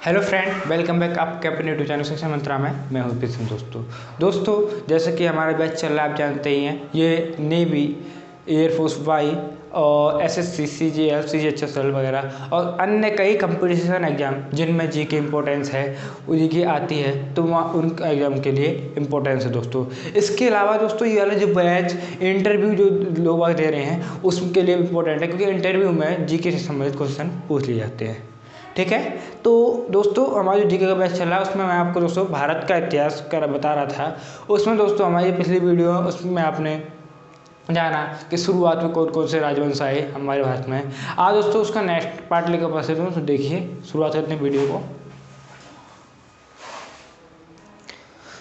Hello friend, welcome back आपके अपने YouTube channel शिक्षा मंत्रा में। मैं हूँ पिछन। दोस्तों जैसे कि हमारा बैच चल रहा है, आप जानते ही हैं, ये नेवी, एयरफोर्स, वाई और एसएससी, सीजीएल, सीजीएचएसएल वगैरह और अन्य कई कंपटीशन एग्जाम जिनमें जी की इम्पोर्टेंस है, जी की आती है, तो वहाँ उन एग्जाम के लिए इम्पोर्टेंस है दोस्तों। इसके अलावा दोस्तों ये वाला जो बैच इंटरव्यू जो लोग दे रहे हैं उसके लिए इम्पोर्टेंट है, क्योंकि इंटरव्यू में जी के से संबंधित क्वेश्चन पूछ लिए जाते हैं। ठीक है, तो दोस्तों हमारा जो जीके का बैच चल रहा है उसमें मैं आपको दोस्तों भारत का इतिहास का बता रहा था। उसमें दोस्तों हमारी पिछली वीडियो उसमें आपने जाना कि शुरुआत में कौन कौन से राजवंश आए हमारे भारत में। आज दोस्तों उसका नेक्स्ट पार्ट लेकर उपस्थित हूँ, तो देखिए शुरुआत करते हैं वीडियो को।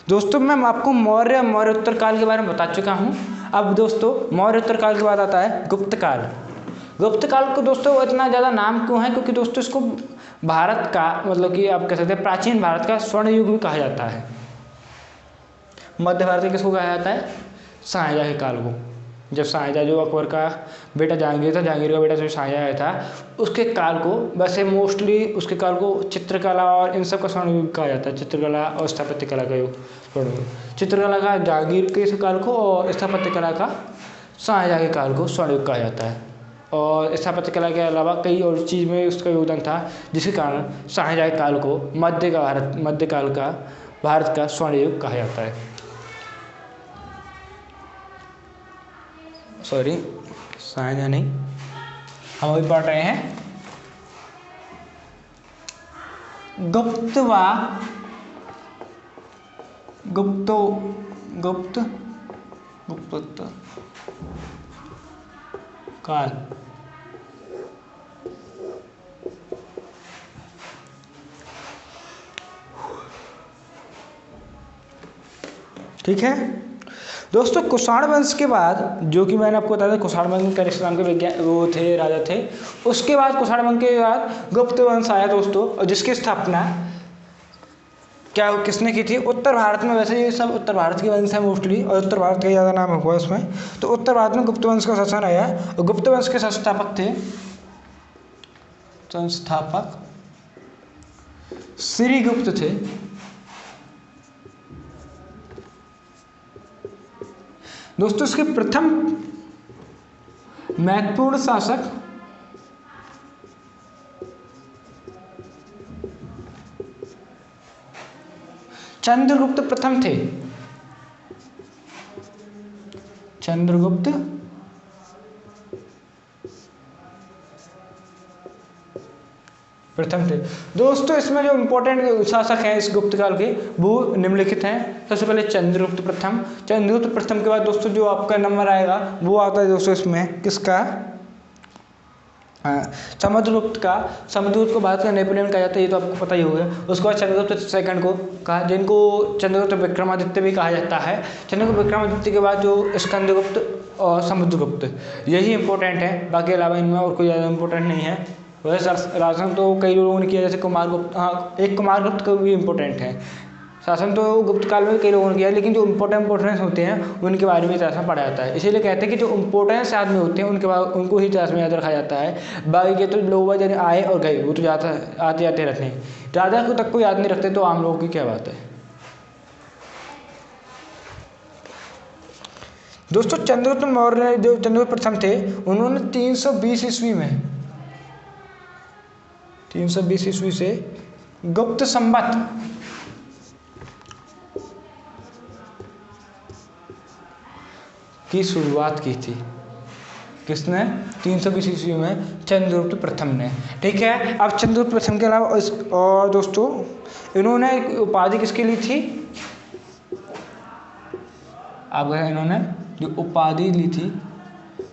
दोस्तों मैं आपको मौर्योत्तर काल के बारे में बता चुका हूँ। अब दोस्तों मौर्योत्तर काल के बाद आता है गुप्त काल। गुप्त काल को दोस्तों इतना ज़्यादा नाम क्यों है, क्योंकि दोस्तों इसको भारत का मतलब कि आप कह सकते हैं प्राचीन भारत का स्वर्ण युग भी कहा जाता है। मध्य भारत में किसको कहा जाता है? शाहजहाँ के काल को। जब शाहजहाँ जो अकबर का बेटा जहांगीर था, जहांगीर का बेटा जो शाहजहाँ था, उसके काल को वैसे मोस्टली उसके काल को चित्रकला और इन सब का स्वर्ण युग कहा जाता है। चित्रकला और स्थापत्य कला का युग, स्वर्ण युग। चित्रकला का जहांगीर के काल को और स्थापत्य कला का शाहजहाँ के काल को स्वर्ण युग कहा जाता है। और स्थापत्य कला के अलावा कई और चीज़ में उसका योगदान था, जिसके कारण शाहजहाँ काल को मध्यकाल का भारत का स्वर्ण युग कहा जाता है। सॉरी, शाहजहाँ नहीं, हम अभी पढ़ रहे हैं गुप्त काल। ठीक है दोस्तों, कुषाण वंश के बाद, जो कि मैंने आपको बताया था, कुषाण वंश कनिष्क नाम के वो थे, राजा थे। उसके बाद कुषाण वंश के बाद गुप्त वंश आया दोस्तों, और जिसकी स्थापना क्या किसने की थी? उत्तर भारत में। वैसे ये सब उत्तर भारत के वंश है मोस्टली, और उत्तर भारत का ज़्यादा नाम हुआ इसमें। तो उत्तर भारत में गुप्त वंश का शासन आया, और गुप्त वंश के संस्थापक थे श्रीगुप्त थे। दोस्तों इसके प्रथम महत्वपूर्ण शासक चंद्रगुप्त प्रथम थे। चंद्रगुप्त प्रथम थे दोस्तों। इसमें जो इम्पोर्टेंट शासक हैं इस गुप्त काल के, वो निम्नलिखित हैं। सबसे पहले चंद्रगुप्त प्रथम। चंद्रगुप्त प्रथम के बाद दोस्तों जो आपका नंबर आएगा वो आता है दोस्तों इसमें किसका? समुद्रगुप्त का। समुद्रगुप्त को भारत का नेपोलियन कहा जाता है, ये तो आपको पता ही होगा। उसके बाद चंद्रगुप्त सेकंड को कहा, जिनको चंद्रगुप्त विक्रमादित्य भी कहा जाता है। चंद्रगुप्त विक्रमादित्य के बाद जो स्कंदगुप्त और समुद्रगुप्त, यही इंपॉर्टेंट है। बाकी अलावा इनमें और कोई ज़्यादा इंपॉर्टेंट नहीं है। वैसे शासन तो कई लोगों ने किया, जैसे कुमारगुप्त। हाँ, एक कुमारगुप्त का भी इम्पोर्टेंट है। शासन तो गुप्त काल में कई लोगों ने किया, लेकिन जो इम्पोर्टेंस होते हैं उनके बारे में इतिहास में पढ़ा जाता है। इसीलिए कहते हैं कि जो इम्पोर्टेंस आदमी होते हैं उनके बाद उनको ही इतिहास में याद रखा जाता है। बाकी के तो लोग जब आए और गए, वो तो आते जाते रहते हैं। राजा को तक को याद नहीं रखते, तो आम लोगों की क्या बात है। दोस्तों चंद्रगुप्त मौर्य जो चंद्रगुप्त प्रथम थे, उन्होंने 320 ईस्वी में 320 ईस्वी से गुप्त संवत की शुरुआत की थी। किसने? 320 ईस्वी में चंद्रगुप्त प्रथम ने। ठीक है, अब चंद्रगुप्त प्रथम के अलावा और दोस्तों इन्होंने उपाधि किसकी ली थी? अब इन्होंने जो उपाधि ली थी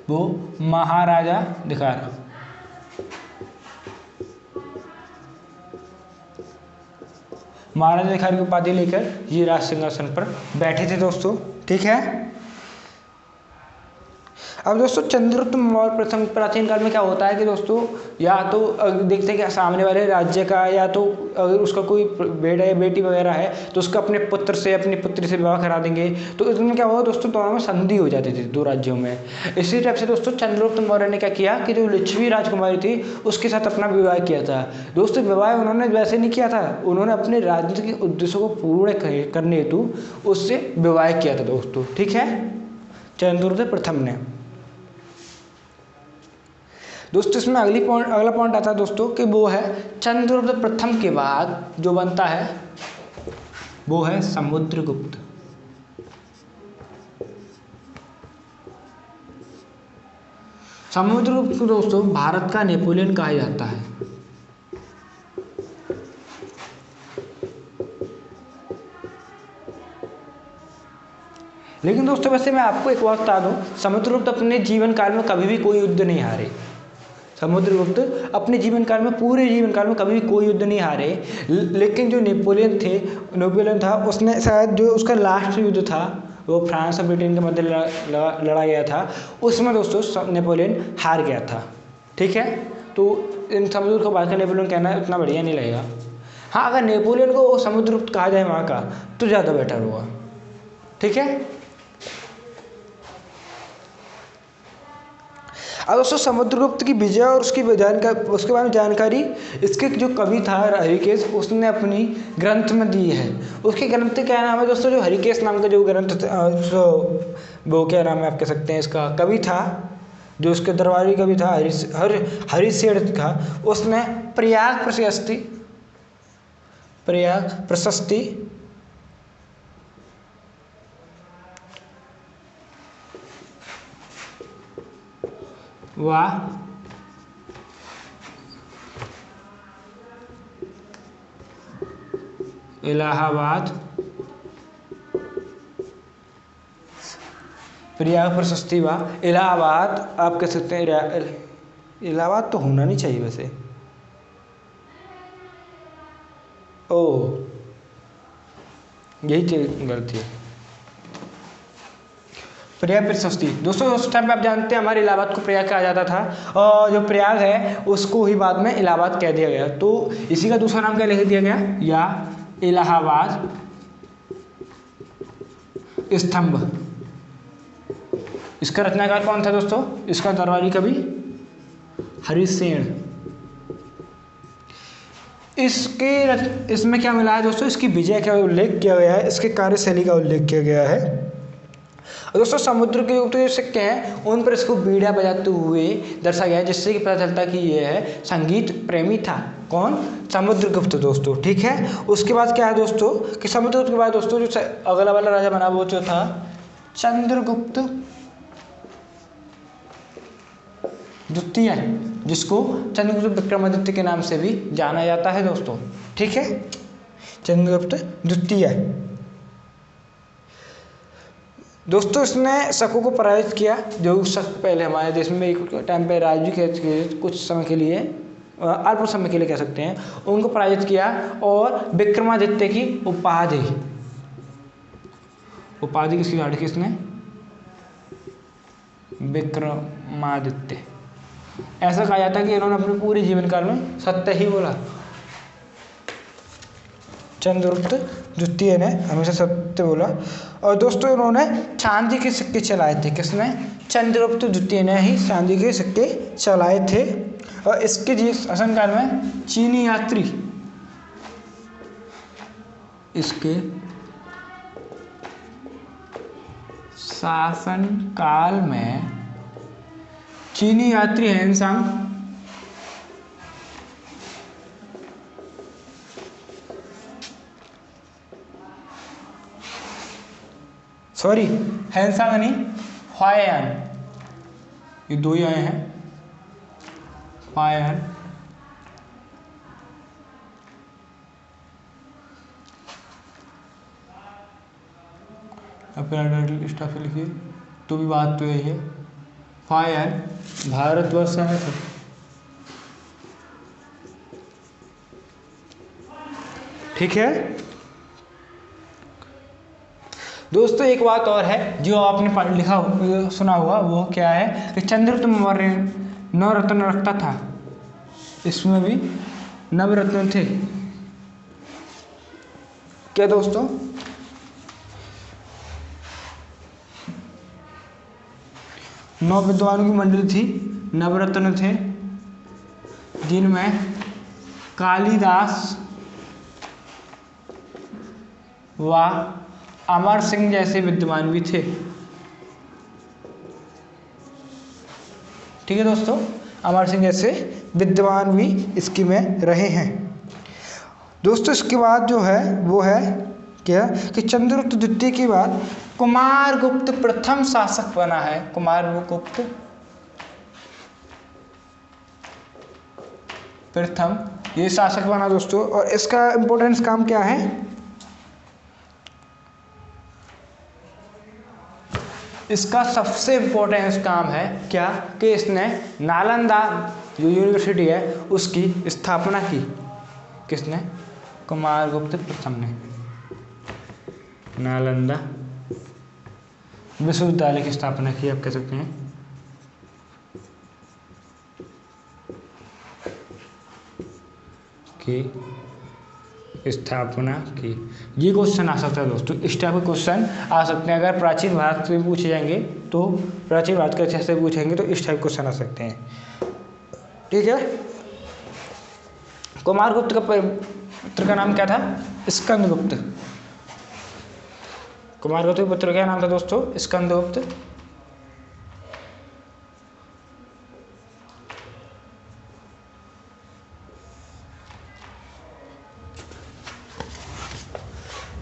वो महाराजा धिकार। महाराजा धिकार की उपाधि लेकर ये राज सिंहासन पर बैठे थे दोस्तों। ठीक है, अब दोस्तों चंद्रगुप्त मौर्य प्रथम प्राचीन काल में क्या होता है कि दोस्तों या तो देखते हैं कि सामने वाले राज्य का या तो अगर उसका कोई बेटा या बेटी वगैरह है तो उसका अपने पुत्र से अपनी पुत्री से विवाह करा देंगे। तो इसमें क्या हुआ दोस्तों, दोनों में संधि हो जाती थी दो राज्यों में। इसी टाइप से दोस्तों चंद्रगुप्त मौर्य ने क्या किया कि जो लिच्छवी राजकुमारी थी उसके साथ अपना विवाह किया था। दोस्तों विवाह उन्होंने वैसे नहीं किया था, उन्होंने अपने राजनीतिक उद्देश्यों को पूर्ण करने हेतु उससे विवाह किया था दोस्तों। ठीक है, चंद्रगुप्त प्रथम ने। दोस्तों इसमें अगला पॉइंट आता है दोस्तों कि वो है चंद्रगुप्त प्रथम के बाद जो बनता है वो है समुद्रगुप्त। समुद्रगुप्त को दोस्तों भारत का नेपोलियन कहा जाता है। लेकिन दोस्तों वैसे मैं आपको एक बात बता दूं, समुद्रगुप्त अपने जीवन काल में कभी भी कोई युद्ध नहीं हारे। समुद्रगुप्त अपने जीवन काल में, पूरे जीवन काल में कभी भी कोई युद्ध नहीं हारे। लेकिन जो नेपोलियन था उसने शायद जो उसका लास्ट युद्ध था वो फ्रांस और ब्रिटेन के मध्य लड़ा गया था, उसमें दोस्तों नेपोलियन हार गया था। ठीक है, तो इन समुद्रगुप्त को बाद का नेपोलियन कहना उतना बढ़िया नहीं लगेगा। हाँ, अगर नेपोलियन को समुद्रगुप्त कहा जाए वहाँ का तो ज़्यादा बेटर होगा। ठीक है, अब दोस्तों समुद्रगुप्त की विजय और उसके बारे में जानकारी इसके जो कवि था हरिकेश, उसने अपनी ग्रंथ में दी है। उसके ग्रंथ का क्या नाम है दोस्तों, जो हरिकेश नाम का जो ग्रंथ वो क्या नाम है आप कह सकते हैं, इसका कवि था जो उसके दरबारी कवि था हरिशेन का, उसने प्रयाग प्रशस्ति वाह इलाहाबाद प्रयाग प्रशस्ति वाह इलाहाबाद आप कह सकते हैं। इलाहाबाद तो होना नहीं चाहिए वैसे, ओ यही गलती है। प्रयाग प्रशस्ति दोस्तों उस टाइम पे आप जानते हैं हमारे इलाहाबाद को प्रयाग कहा जाता था, और जो प्रयाग है उसको ही बाद में इलाहाबाद कह दिया गया। तो इसी का दूसरा नाम क्या लिख दिया गया, या इलाहाबाद स्तंभ। इसका रचनाकार कौन था दोस्तों, इसका दरबारी कवि हरिशेन। इसमें क्या मिला है दोस्तों, इसकी विजय का उल्लेख किया गया है, इसके कार्यशैली का उल्लेख किया गया है। दोस्तों समुद्र के ऊपर जो सिक्के हैं उन पर इसको बीड़ा बजाते हुए दर्शाया गया है, जिससे कि पता चलता है कि ये है संगीत प्रेमी था। कौन, समुद्रगुप्त दोस्तों। ठीक है, उसके बाद क्या है दोस्तों कि समुद्रगुप्त के बाद दोस्तों जो अगला वाला राजा बना वो जो था चंद्रगुप्त द्वितीय, जिसको चंद्रगुप्त विक्रमादित्य के नाम से भी जाना जाता है दोस्तों। ठीक है, चंद्रगुप्त द्वितीय दोस्तों इसने शकों को पराजित किया, जो शक पहले हमारे देश में एक टाइम पे राजू के कुछ समय के लिए, अल्प समय के लिए कह सकते हैं, उनको पराजित किया और विक्रमादित्य की उपाधि किसकी गाड़ी किसने, विक्रमादित्य। ऐसा कहा जाता है कि इन्होंने अपने पूरे जीवन काल में सत्य ही बोला। चंद्रगुप्त द्वितीय ने हमेशा सत्य बोला। और दोस्तों इन्होंने चांदी के सिक्के चलाए थे। किसने, चंद्रगुप्त द्वितीय ने ही चांदी के सिक्के चलाए थे। और इसके शासनकाल में चीनी यात्री, इसके शासनकाल में चीनी यात्री हैंसांग हैंसांग नहीं, हुआयान, ये दो ही आए हैं। हुआयान अपना स्टाफ लिखिए, तो भी बात तो यही है। हुआयान भारतवर्ष में था। ठीक है, दोस्तों एक बात और है जो आपने लिखा सुना हुआ, वो क्या है कि चंद्रगुप्त मौर्य 9 रत्न रखता था, इसमें भी नवरत्न थे। क्या दोस्तों? 9 विद्वानों की मंडली थी, नवरत्न थे, जिनमें कालिदास व अमर सिंह जैसे विद्वान भी थे। ठीक है दोस्तों, अमर सिंह जैसे विद्वान भी इसकी में रहे हैं। दोस्तों इसके बाद जो है वो है क्या कि चंद्रगुप्त द्वितीय के बाद कुमारगुप्त प्रथम शासक बना है। कुमारगुप्त प्रथम ये शासक बना दोस्तों, और इसका इंपॉर्टेंस काम क्या है? इसका सबसे इम्पोर्टेंट काम है क्या कि इसने नालंदा जो यूनिवर्सिटी है उसकी स्थापना की। किसने? कुमारगुप्त प्रथम ने नालंदा विश्वविद्यालय की स्थापना की, आप कह सकते हैं। की स्थापना की। ये क्वेश्चन आ सकता है दोस्तों, इस टाइप के क्वेश्चन आ सकते हैं। अगर प्राचीन भारत से पूछे जाएंगे तो प्राचीन भारत के इतिहास से पूछेंगे तो इस टाइप क्वेश्चन आ सकते हैं। ठीक है। कुमारगुप्त का पुत्र का नाम क्या था? स्कंदगुप्त। कुमारगुप्त के पुत्र का क्या नाम था दोस्तों? स्कंदगुप्त।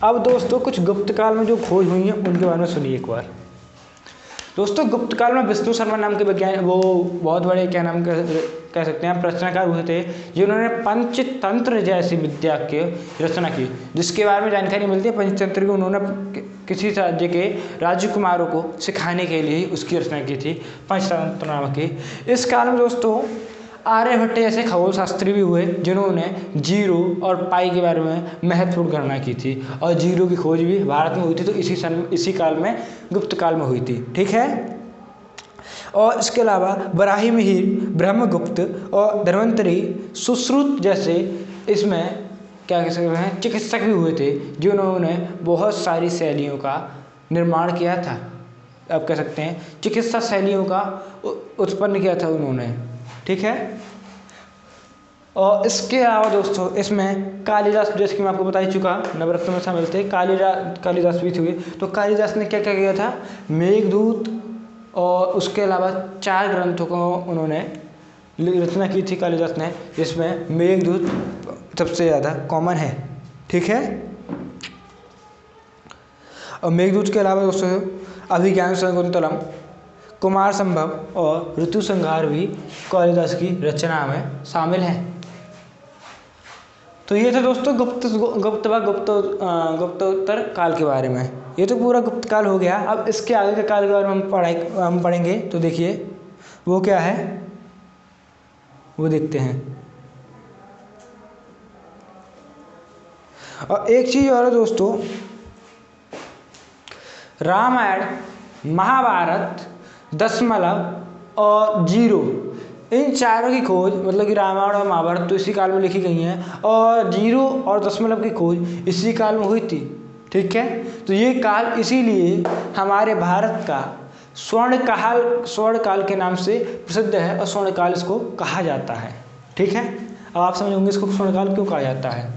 अब दोस्तों कुछ गुप्त काल में जो खोज हुई है उनके बारे में सुनिए एक बार। दोस्तों गुप्त काल में विष्णु शर्मा नाम के वैज्ञानिक, वो बहुत बड़े क्या नाम कह सकते हैं प्रश्नकार हुए थे, जिन्होंने पंचतंत्र जैसी विद्या की रचना की, जिसके बारे में जानकारी मिलती है। पंचतंत्र को उन्होंने किसी राज्य के राजकुमारों को सिखाने के लिए उसकी रचना की थी, पंचतंत्र नाम की। इस काल में दोस्तों आर्यभट्ट जैसे खगोल शास्त्री भी हुए, जिन्होंने जीरो और पाई के बारे में महत्वपूर्ण गणना की थी, और जीरो की खोज भी भारत में हुई थी, तो इसी काल में गुप्त काल में हुई थी। ठीक है। और इसके अलावा बराही मिहिर, ब्रह्मगुप्त और धन्वंतरी, सुश्रुत जैसे इसमें क्या कह सकते हैं चिकित्सक भी हुए थे, जिन्होंने बहुत सारी शैलियों का निर्माण किया था। आप कह सकते हैं चिकित्सा शैलियों का उत्पन्न किया था उन्होंने। ठीक है। और इसके अलावा दोस्तों इसमें कालिदास, जैसे कि मैं आपको बता ही चुका, नवरत्न में शामिल थे, कालिदास भी थे। तो कालिदास ने क्या क्या किया था? मेघदूत और उसके अलावा 4 ग्रंथों को उन्होंने रचना की थी कालिदास ने, जिसमें मेघदूत सबसे ज़्यादा कॉमन है। ठीक है। और मेघदूत के अलावा दोस्तों अभिज्ञान शाकुंतलम, कुमार संभव और ऋतु संहार भी कालिदास की रचना में शामिल हैं। तो ये था दोस्तों गुप्तोत्तर काल के बारे में। ये तो पूरा गुप्त काल हो गया। अब इसके आगे के काल के बारे में हम पढ़ेंगे। तो देखिए वो क्या है, वो देखते हैं। और एक चीज़ और है दोस्तों, रामायण, महाभारत, दशमलव और जीरो, इन चारों की खोज, मतलब कि रामायण और महाभारत तो इसी काल में लिखी गई हैं, और जीरो और दशमलव की खोज इसी काल में हुई थी। ठीक है। तो ये काल इसीलिए हमारे भारत का स्वर्ण काल के नाम से प्रसिद्ध है, और स्वर्ण काल इसको कहा जाता है। ठीक है। अब आप समझोगे इसको स्वर्ण काल क्यों कहा जाता है।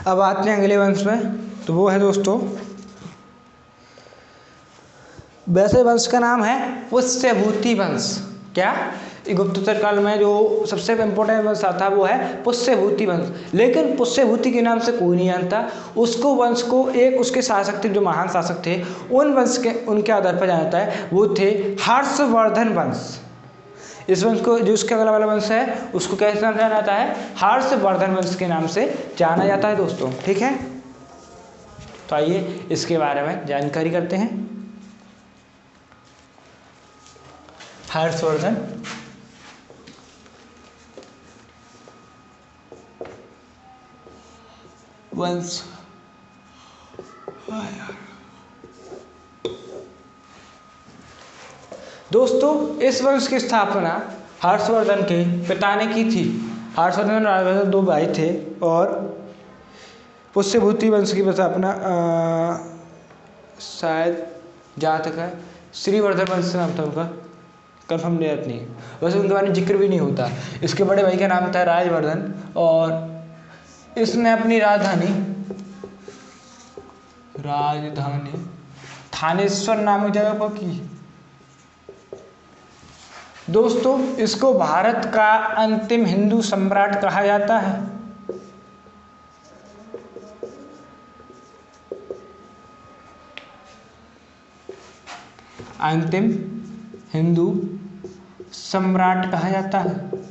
अब आते हैं अगले वंश में। तो वो है दोस्तों, वैसे वंश का नाम है पुष्यभूति वंश। क्या? गुप्तचर काल में जो सबसे इम्पोर्टेंट वंश था वो है पुष्यभूति वंश। लेकिन पुष्यभूति के नाम से कोई नहीं जानता। उसको वंश को एक उसके शासक थे, जो महान शासक थे, उन वंश के उनके आधार पर जानता है, वो थे हर्षवर्धन वंश। इस वंश को, जो उसके अगला वाला वंश है, उसको कैसे नाम जाना जाता है? हर्षवर्धन वंश के नाम से जाना जाता है दोस्तों। ठीक है, तो आइए इसके बारे में जानकारी करते हैं। हर्षवर्धन वंश। दोस्तों इस वंश की स्थापना हर्षवर्धन के पिता ने की थी। हर्षवर्धन और राजवर्धन दो भाई थे और पुष्यभूति वंश की स्थापना शायद जहाँ तक है श्रीवर्धन वंश से नाम था उनका, कन्फर्म याद नहीं है, वैसे उनके बारे में जिक्र भी नहीं होता। इसके बड़े भाई का नाम था राजवर्धन और इसने अपनी राजधानी थानेश्वर नामक जगह पर की। दोस्तों इसको भारत का अंतिम हिंदू सम्राट कहा जाता है। अंतिम हिंदू सम्राट कहा जाता है।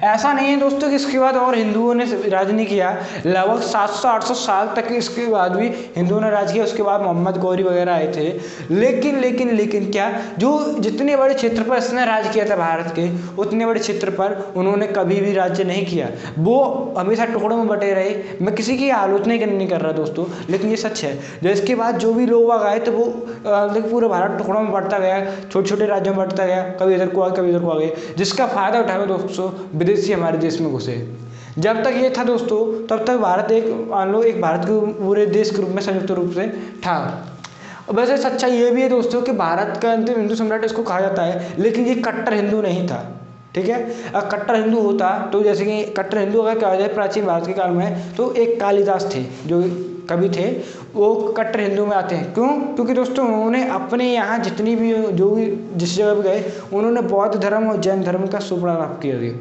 ऐसा नहीं है दोस्तों कि इसके बाद और हिंदुओं ने राज नहीं किया। लगभग 700-800 साल तक इसके बाद भी हिंदुओं ने राज किया। उसके बाद मोहम्मद गौरी वगैरह आए थे। लेकिन क्या, जो जितने बड़े क्षेत्र पर इसने राज किया था भारत के, उतने बड़े क्षेत्र पर उन्होंने कभी भी राज्य नहीं किया। वो हमेशा टुकड़ों में बटे रहे। मैं किसी की आलोचना नहीं कर रहा दोस्तों, लेकिन ये सच है। जो इसके बाद जो भी लोग आए थे, वो पूरे भारत टुकड़ों में बढ़ता गया, छोटे छोटे राज्यों में बढ़ता गया, कभी इधर को आ कभी इधर को आ गए, जिसका फायदा उठाए दोस्तों विदेशी हमारे देश में घुसे। जब तक ये था दोस्तों, तब तक भारत एक, मान लो, एक भारत के पूरे देश के रूप में संयुक्त रूप से था। वैसे सच्चाई ये भी है दोस्तों कि भारत का अंतिम हिंदू सम्राट इसको कहा जाता है, लेकिन ये कट्टर हिंदू नहीं था। ठीक है, अगर कट्टर हिंदू होता तो, जैसे कि कट्टर हिंदू अगर कहा जाए प्राचीन भारत के काल में, तो एक कालिदास थे जो कवि थे, वो कट्टर हिंदू में आते हैं। क्यों? क्योंकि दोस्तों उन्होंने अपने यहाँ जितनी भी, जो भी जिस जगह पर गए, उन्होंने बौद्ध धर्म और जैन धर्म का सुप्रारंभ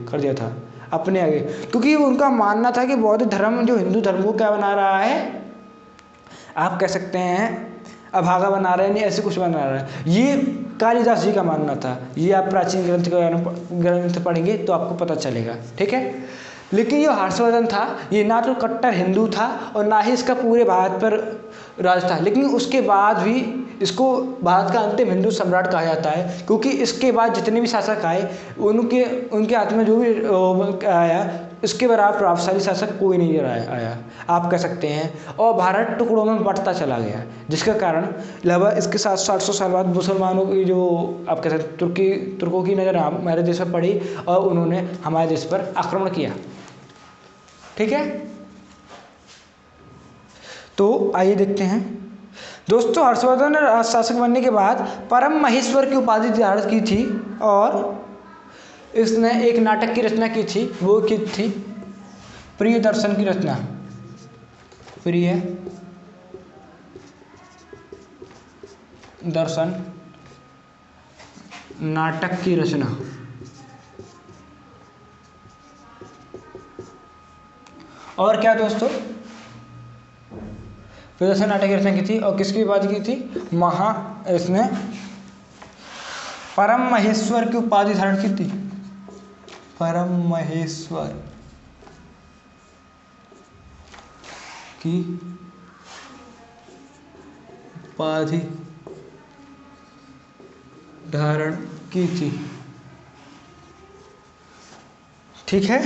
कर दिया था अपने आगे। क्योंकि उनका मानना था कि बौद्ध धर्म जो हिंदू धर्म को क्या बना रहा है, आप कह सकते हैं अभागा बना रहे हैं, नहीं ऐसे कुछ बना रहा है। ये कालिदास जी का मानना था। ये आप प्राचीन ग्रंथ पढ़ेंगे तो आपको पता चलेगा। ठीक है, लेकिन ये हर्षवर्धन था, ये ना तो कट्टर हिंदू था और ना ही इसका पूरे भारत पर राज था। लेकिन उसके बाद भी इसको भारत का अंतिम हिंदू सम्राट कहा जाता है, क्योंकि इसके बाद जितने भी शासक आए, उनके हाथ में जो भी आया, इसके बराबर प्रभावशाली शासक कोई नहीं आया, आप कह सकते हैं। और भारत टुकड़ों में बढ़ता चला गया, जिसका कारण लगभग इसके 700-800 साल बाद मुसलमानों की, जो आप कह सकते तुर्कों की नज़र हमारे देश पर पड़ी और उन्होंने हमारे देश पर आक्रमण किया। ठीक है, तो आइए देखते हैं दोस्तों। हर्षवर्धन ने शासक बनने के बाद परम महेश्वर की उपाधि धारण की थी और इसने एक नाटक की रचना की थी। वो की थी प्रिय दर्शन की रचना। प्रिय दर्शन नाटक की रचना। और क्या दोस्तों, प्रियदर्शन नाटक की रचना की थी। और किसकी उपाधि की थी? इसने परम महेश्वर की उपाधि धारण की थी। परम महेश्वर की उपाधि धारण की थी। ठीक है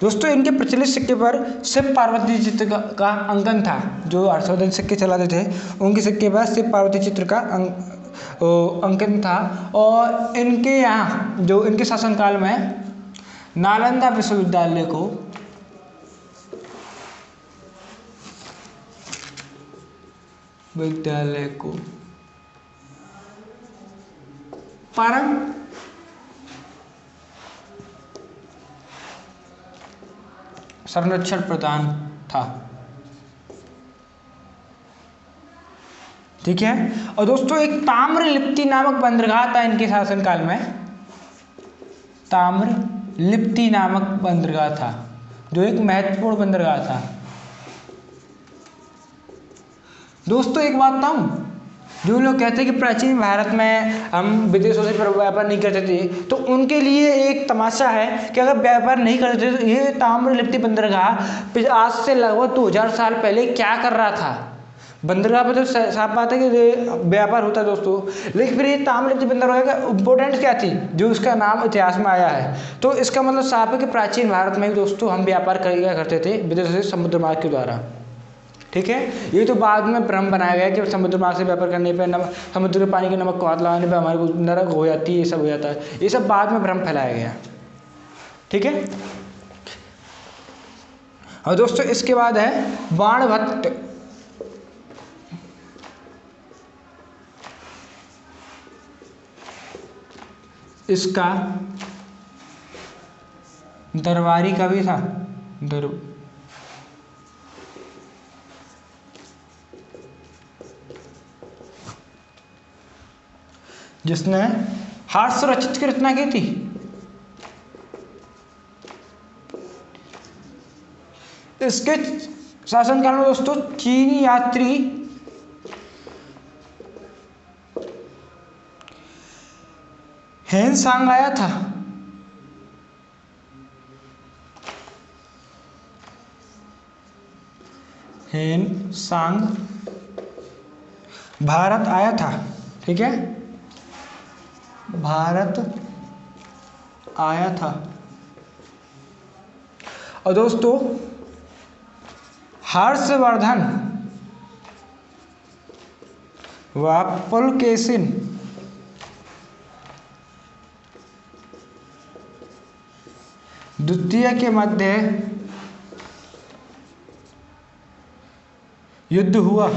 दोस्तों, इनके प्रचलित सिक्के पर शिव पार्वती चित्र का अंकन था। जो हर्षवर्धन सिक्के चलाते थे, उनके सिक्के पर शिव पार्वती चित्र का अंकन था। और इनके यहाँ, जो इनके शासनकाल में, नालंदा विश्वविद्यालय को परम संरक्षण प्रदान था। ठीक है, और दोस्तों एक ताम्रलिप्ति नामक बंदरगाह था इनके शासनकाल में। ताम्रलिप्ति नामक बंदरगाह था, जो एक महत्वपूर्ण बंदरगाह था। दोस्तों एक बात बताऊं, जो लोग कहते हैं कि प्राचीन भारत में हम विदेशों से व्यापार नहीं करते थे, तो उनके लिए एक तमाशा है कि अगर व्यापार नहीं करते थे तो ये ताम्रलिप्ति बंदरगाह आज से लगभग 2000 साल पहले क्या कर रहा था। बंदरगाह पे तो साफ बात है कि व्यापार होता है दोस्तों, लेकिन फिर ये ताम्रलिप्ति बंदरगाह का इम्पोर्टेंस क्या थी जो उसका नाम इतिहास में आया है। तो इसका मतलब साफ है कि प्राचीन भारत में भी दोस्तों हम व्यापार किया करते थे विदेशों से समुद्र मार्ग के द्वारा। ठीक है, ये तो बाद में भ्रम बनाया गया कि समुद्र मार्ग से व्यापार करने पे समुद्र के पानी के नमक को हाथ लगाने पे हमारे को नरक हो जाती है, ये सब हो जाता है, ये सब बाद में भ्रम फैलाया गया। ठीक है, और दोस्तों इसके बाद है बाणभट्ट। इसका दरबारी कवि था, जिसने हास्य रचित की रचना की थी। इसके शासनकाल में दोस्तों चीनी यात्री हेनसांग आया था। हेनसांग भारत आया था। ठीक है, भारत आया था। और दोस्तों हर्षवर्धन व पुलकेशिन द्वितीय के मध्य युद्ध हुआ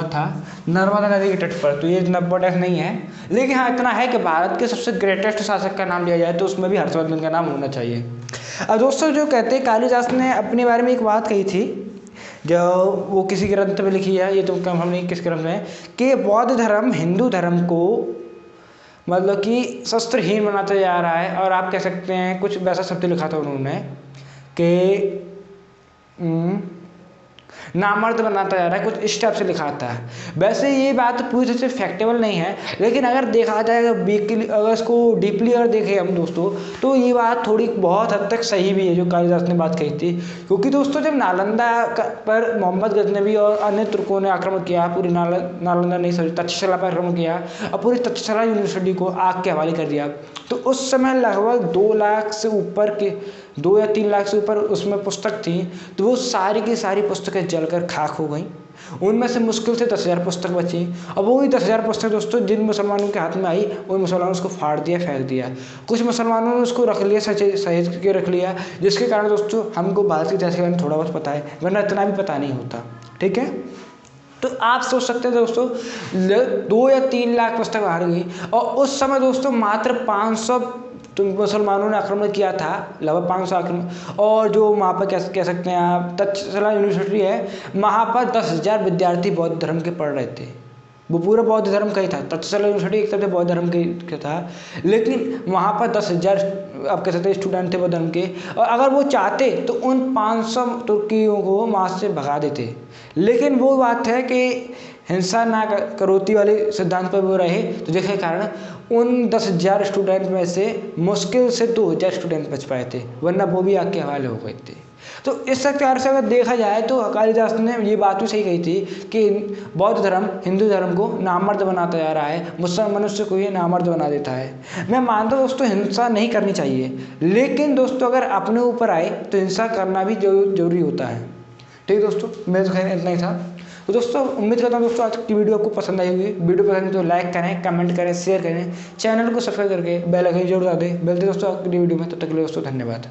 था नर्मदा नदी के तट पर। तो ये इम्पोर्टेंट नहीं है, लेकिन हाँ इतना है कि भारत के सबसे ग्रेटेस्ट शासक का नाम लिया जाए तो उसमें भी हर्षवर्धन का नाम होना चाहिए। अब दोस्तों जो कहते हैं कालिदास ने अपने बारे में एक बात कही थी, जो वो किसी ग्रंथ में लिखी है, ये तो कम हम नहीं किस ग्रंथ में, कि बौद्ध धर्म हिंदू धर्म को मतलब कि शस्त्रहीन बनाता जा रहा है। और आप कह सकते हैं कुछ वैसा शब्द लिखा था उन्होंने कि नामर्द बनाता जा रहा है, कुछ इस टाइप से लिखा था। वैसे ये बात पूरी तरह से फैक्टेबल नहीं है, लेकिन अगर देखा जाए अगर इसको डीपली अगर देखें हम दोस्तों, तो ये बात थोड़ी बहुत हद तक सही भी है जो कालिदास ने बात कही थी। क्योंकि दोस्तों जब नालंदा पर मोहम्मद गजनबी और अन्य तुर्कों ने आक्रमण किया, पूरी नालंदा नहीं सॉरी तक्षशिला पर आक्रमण किया और पूरी तक्षशिला यूनिवर्सिटी को आग के हवाले कर दिया, तो उस समय लगभग 2 लाख से ऊपर के 2 या 3 लाख से ऊपर उसमें पुस्तक थी। तो वो सारी की सारी पुस्तकें जलकर खाक हो गई। उनमें से मुश्किल से 10,000 पुस्तक बची, और वो भी 10,000 पुस्तक दोस्तों जिन मुसलमानों के हाथ में आई उन मुसलमानों ने उसको फाड़ दिया, फेंक दिया। कुछ मुसलमानों ने उसको रख लिया, सहेज के रख लिया, जिसके कारण दोस्तों हमको भारत के इतिहास के बारे में थोड़ा बहुत पता है, वरना इतना भी पता नहीं होता। ठीक है, तो आप सोच सकते हैं दोस्तों 2 या 3 लाख पुस्तक हार गई, और उस समय दोस्तों मात्र 500 मुसलमानों ने आक्रमण किया था, लगभग 500 आक्रमण। और जो वहाँ पर कह सकते हैं आप तक्षशिला यूनिवर्सिटी है, वहाँ पर 10,000 विद्यार्थी बौद्ध धर्म के पढ़ रहे थे। वो पूरा बौद्ध धर्म का ही था। तक्षशिला यूनिवर्सिटी एक तरह से बौद्ध धर्म के था, लेकिन वहाँ पर 10,000 आप कह सकते हैं स्टूडेंट थे बौद्ध धर्म के। और अगर वो चाहते तो उन 500 तुर्कियों को वहाँ से भगा देते, लेकिन वो बात है कि हिंसा ना करोती वाले सिद्धांत पर वो रहे, तो जिसके कारण उन 10,000 स्टूडेंट में से मुश्किल से 2,000 स्टूडेंट बच पाए थे, वरना वो भी आग के हवाले हो गए थे। तो इस प्रकार से अगर देखा जाए तो कालिदास ने ये बात भी सही कही थी कि बौद्ध धर्म हिंदू धर्म को नामर्द बनाता जा रहा है, मुसलमान मनुष्य को ये नामर्द बना देता है। मैं मानता हूँ दोस्तों हिंसा नहीं करनी चाहिए, लेकिन दोस्तों अगर अपने ऊपर आए तो हिंसा करना भी जरूरी होता है। ठीक दोस्तों, मेरे तो खैर इतना ही था। तो दोस्तों उम्मीद करता हूँ दोस्तों आज की वीडियो आपको पसंद आई होगी। वीडियो पसंद है तो लाइक करें, कमेंट करें, शेयर करें, चैनल को सब्सक्राइब करके बेल आइकन जरूर दबा दें। मिलते दोस्तों अगली वीडियो में, तब तक के लिए दोस्तों धन्यवाद।